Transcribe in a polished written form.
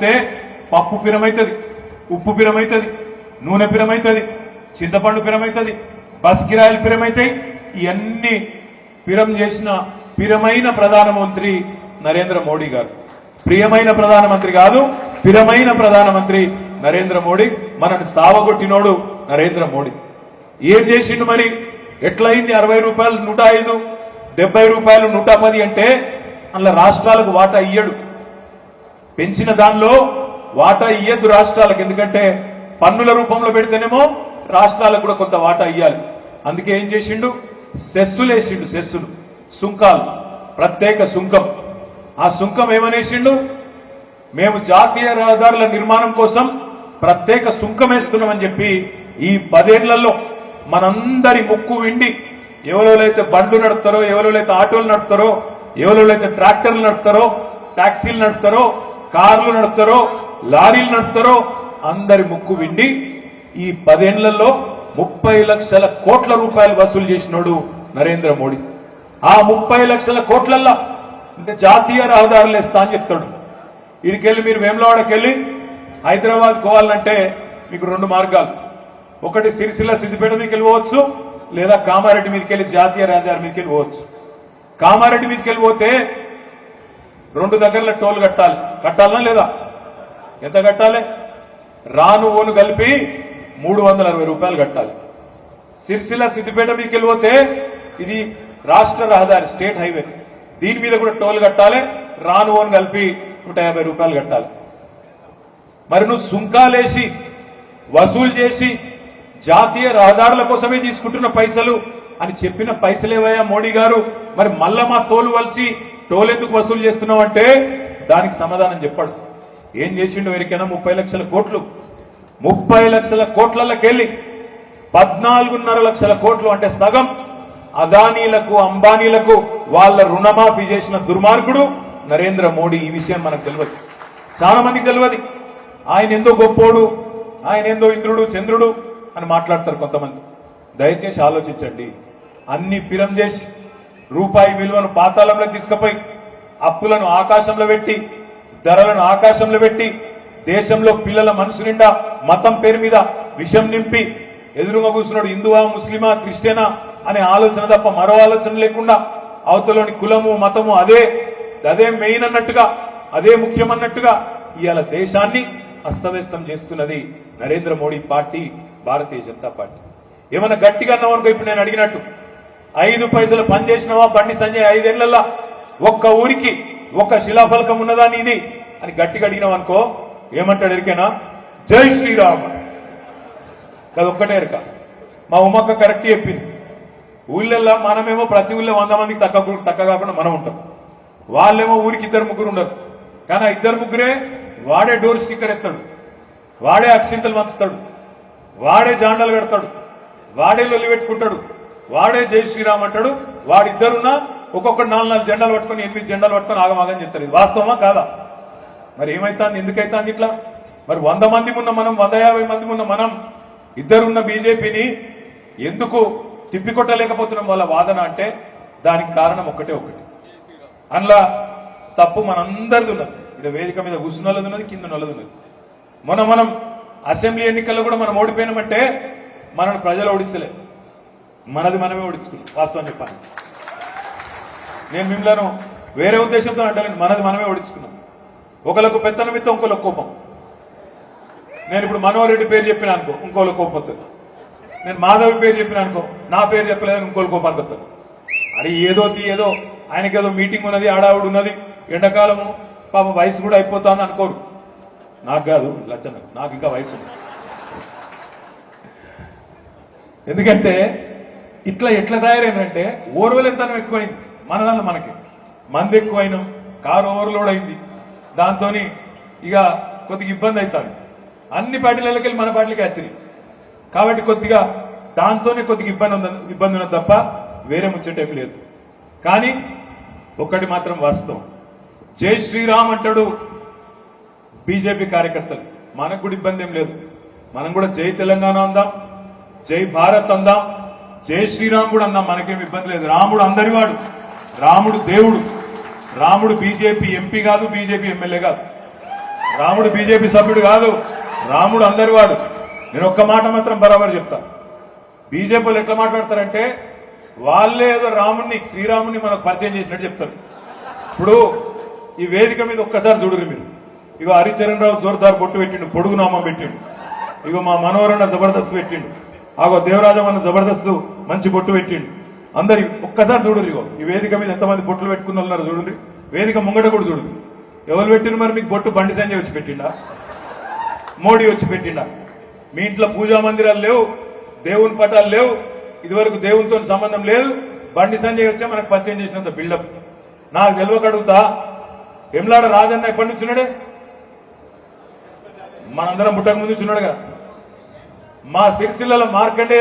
పోతే పప్పు పిరమైతుంది, ఉప్పు పిరమైతుంది, నూనె పిరమైతుంది, చింతపండు పిరమైతుంది, బస్ కిరాయిలు పిరమైతాయి. ఇవన్నీ పిరం చేసిన పిరమైన ప్రధానమంత్రి నరేంద్ర మోడీ గారు. ప్రియమైన ప్రధానమంత్రి కాదు, పిరమైన ప్రధానమంత్రి నరేంద్ర మోడీ. మనని సావగొట్టినోడు నరేంద్ర మోడీ. ఏం చేసిండు మరి? ఎట్లయింది 60 రూపాయలు 105, 70 రూపాయలు 110 అంటే అందులో రాష్ట్రాలకు వాటా ఇయ్యడు. పెంచిన దానిలో వాటా ఇయ్యద్దు రాష్ట్రాలకు. ఎందుకంటే పన్నుల రూపంలో పెడితేనేమో రాష్ట్రాలకు కూడా కొంత వాటా ఇయ్యాలి. అందుకే ఏం చేసిండు? సెస్సులు వేసిండు. సెస్సులు, సుంకాలు, ప్రత్యేక సుంకం. ఆ సుంకం ఏమనేసిండు? మేము జాతీయ రహదారుల నిర్మాణం కోసం ప్రత్యేక సుంకం వేస్తున్నామని చెప్పి ఈ 10 ఏళ్లలో మనందరి ముక్కు విండి ఎవరైతే బండ్లు నడుపుతారో, ఎవరైతే ఆటోలు నడుపుతారో, ఎవరైతే ట్రాక్టర్లు నడుపుతారో, టాక్సీలు నడుపుతారో, కార్లు నడుపుతారో, లారీలు నడుపుతారో అందరి ముక్కు విండి ఈ 10 ఏళ్లలో 30 లక్షల కోట్ల రూపాయలు వసూలు చేసినోడు నరేంద్ర మోడీ. ఆ 30 లక్షల కోట్లల్లో అంటే జాతీయ రహదారులు వేస్తా అని చెప్తాడు. వీడికెళ్ళి మీరు వేములవాడకెళ్ళి హైదరాబాద్ పోవాలంటే మీకు 2 మార్గాలు. ఒకటి సిరిసిల్ల సిద్దిపేట మీదకి వెళ్ళిపోవచ్చు, లేదా కామారెడ్డి మీదకి వెళ్ళి జాతీయ రహదారి మీదకి వెళ్ళిపోవచ్చు. కామారెడ్డి మీదకి వెళ్ళిపోతే 2 దగ్గరలో టోల్ కట్టాలి. కట్టాలనా లేదా? ఎంత కట్టాలి? రాను ఓను కలిపి 360 రూపాయలు కట్టాలి. సిరిసిల్ల సిద్దిపేట మీదకి వెళ్ళిపోతే ఇది రాష్ట్ర రహదారి, స్టేట్ హైవే. దీని మీద కూడా టోల్ కట్టాలి. రాను ఓను కలిపి 150 రూపాయలు కట్టాలి. మరి నువ్వు సుంకాలేసి వసూలు చేసి జాతీయ రహదారుల కోసమే తీసుకుంటున్న పైసలు అని చెప్పిన పైసలేవయ్యా మోడీ గారు? మరి మళ్ళా మా తోలు వలిచి టోల్ ఎందుకు వసూలు చేస్తున్నావు అంటే దానికి సమాధానం చెప్పాడు. ఏం చేసిండు? ఎవరికైనా 30 లక్షల కోట్లు, 30 లక్షల కోట్లకెళ్ళి 14.5 లక్షల కోట్లు అంటే సగం అదానీలకు, అంబానీలకు వాళ్ళ రుణమాఫీ చేసిన దుర్మార్గుడు నరేంద్ర మోడీ. ఈ విషయం మనకు తెలియదు, చాలా మందికి తెలియదు. ఆయన ఎందో గొప్పోడు, ఆయన ఏందో ఇంద్రుడు చంద్రుడు అని మాట్లాడతారు కొంతమంది. దయచేసి ఆలోచించండి. అన్ని పిరం చేసి రూపాయి విలువను పాతాళంలోకి తీసుకుపోయి అప్పులను ఆకాశంలో పెట్టి ధరలను ఆకాశంలో పెట్టి దేశంలో పిల్లల మనసు నిండా మతం పేరు మీద విషం నింపి ఎదురుగా కూర్చున్నాడు హిందువా, ముస్లిమా, క్రిస్టియనా అనే ఆలోచన తప్ప మరో ఆలోచన లేకుండా అవతలోని కులము మతము అదే మెయిన్ అన్నట్టుగా, అదే ముఖ్యమన్నట్టుగా ఇవాళ దేశాన్ని అస్తవ్యస్తం చేస్తున్నది నరేంద్ర మోడీ పార్టీ, భారతీయ జనతా పార్టీ. ఏమన్నా గట్టిగా అన్నామనుకో, ఇప్పుడు నేను అడిగినట్టు 5 పైసలు పని చేసినవా బండి సంజయ్ 5 ఏళ్లలో ఒక్క ఊరికి ఒక్క శిలాఫలకం ఉన్నదా నీది అని గట్టిగా అడిగినావనుకో ఏమంటాడు ఎరికేనా? జై శ్రీరామ్. అదొక్కటే ఎరక. మా ఉమ్మక్క కరెక్ట్ చెప్పింది. ఊళ్ళల్లో మనమేమో ప్రతి ఊళ్ళో 100 మందికి తక్కువ కాకుండా మనం ఉంటాం. వాళ్ళేమో ఊరికి 2-3 ఉండరు. కానీ 2-3 వాడే డోర్ స్టిక్కర్ ఎత్తాడు, వాడే అక్షింతలు పంచుతాడు, వాడే జాండలు పెడతాడు, వాడే లొల్లి పెట్టుకుంటాడు, వాడే జై శ్రీరామ్ అంటాడు. వాడిద్దరున్నా ఒక్కొక్క 4 జెండాలు పట్టుకొని 8 జెండాలు పట్టుకొని ఆగమాగని చెప్తారు. ఇది వాస్తవమా కాదా? మరి ఏమైతుంది? ఎందుకైతుంది ఇట్లా? మరి 100 మంది ఉన్న మనం, 150 మంది ఉన్న మనం ఇద్దరున్న బీజేపీని ఎందుకు తిప్పికొట్టలేకపోతున్నాం వాళ్ళ వాదన అంటే దానికి కారణం ఒకటే. అందులో తప్పు మనందరిది ఉన్నది. ఇక్కడ వేదిక మీద కూర్చున్నది ఉన్నది, కింద నల్లది ఉన్నది. మనం అసెంబ్లీ ఎన్నికల్లో కూడా మనం ఓడిపోయినామంటే మనల్ని ప్రజలు ఓడించలేదు, మనది మనమే ఓడించుకున్నాం. వాస్తవం చెప్పాలి, నేను మిమ్మల్ని వేరే ఉద్దేశంతో అంటలేను, మనది మనమే ఓడించుకున్నాం. ఒకళ్ళకు పెత్తనం ఇస్తే ఇంకోళ్ళకు కోపం. నేను ఇప్పుడు మనోహర్ రెడ్డి పేరు చెప్పినా అనుకో ఇంకోళ్ళకి కోపం వస్తుంది. నేను మాధవి పేరు చెప్పినా అనుకో నా పేరు చెప్పలేదని ఇంకోళ్ళ కోపానికి వస్తుంది. అది ఏదో ఆయనకేదో మీటింగ్ ఉన్నది, ఆడావిడ ఉన్నది, ఎండాకాలము పాప వయసు కూడా అయిపోతుంది అనుకోరు. నాకు కాదు లచ్చన్న, నాకు ఇంకా వయసు ఉంది. ఎందుకంటే ఎట్లా తయారైందంటే ఓర్వలెంతనం ఎక్కువైంది మన దాంట్లో. మనకి మంది ఎక్కువైనాం, కారు ఓవర్లోడ్ అయింది, దాంతో ఇక కొద్దిగా ఇబ్బంది అవుతాడు. అన్ని పార్టీలకి వెళ్ళి మన పార్టీలకి వచ్చింది కాబట్టి కొద్దిగా దాంతోనే కొద్దిగా ఇబ్బంది ఉన్నది తప్ప వేరే ముచ్చటేమి లేదు. కానీ ఒక్కటి మాత్రం వాస్తవం, జై శ్రీరామ్ అంటాడు బీజేపీ కార్యకర్తలు. మనకు కూడా ఇబ్బంది ఏం లేదు. మనం కూడా జై తెలంగాణ అందాం, జై భారత్ అందాం, జై శ్రీరామ్ కూడా అందాం, మనకేం ఇబ్బంది లేదు. రాముడు అందరివాడు, రాముడు దేవుడు, రాముడు బీజేపీ ఎంపీ కాదు, బీజేపీ ఎమ్మెల్యే కాదు. రాముడు బీజేపీ సభ్యుడు కాదు, రాముడు అందరి వాడు. నేను ఒక్క మాట మాత్రం బరాబర్ చెప్తా. బీజేపీలు ఎట్లా మాట్లాడతారంటే వాళ్ళే ఏదో రాముడిని శ్రీరాముడిని మనకు పరిచయం చేసినట్టు చెప్తారు. ఇప్పుడు ఈ వేదిక మీద ఒక్కసారి చూడరు మీరు. ఇగో హరిచరణ్ రావు జోర్దార్ బొట్టు పెట్టిండు, పొడుగు నామం పెట్టిండు. ఇగో మా మనోహరన్న జబర్దస్త్ పెట్టిండు. ఆగో దేవరాజమన్న జబర్దస్త్ మంచి బొట్టు పెట్టిండు. అందరి ఒక్కసారి చూడరు. ఇగో ఈ వేదిక మీద ఎంతమంది బొట్లు పెట్టుకున్న ఉన్నారు చూడండి. వేదిక ముంగట కూడా చూడు. ఎవరు పెట్టిన మరి మీకు బొట్టు? బండి సంజయ్ వచ్చి పెట్టిండా? మోడీ వచ్చి పెట్టిండా? మీ ఇంట్లో పూజా మందిరాలు లేవు, దేవుని పటాలు లేవు, ఇదివరకు దేవునితో సంబంధం లేదు. బండి సంజయ్ వచ్చే మనకు పరిచయం చేసినంత బిల్డప్. నాకు తెలియక అడుగుతా, ఎమ్లాడ రాజన్న ఎప్పటి నుంచి ఉన్నాడే? మనందరం పుట్టక ముందు ఉన్నాడుగా. మా సిరిసిల్లలో మార్కండే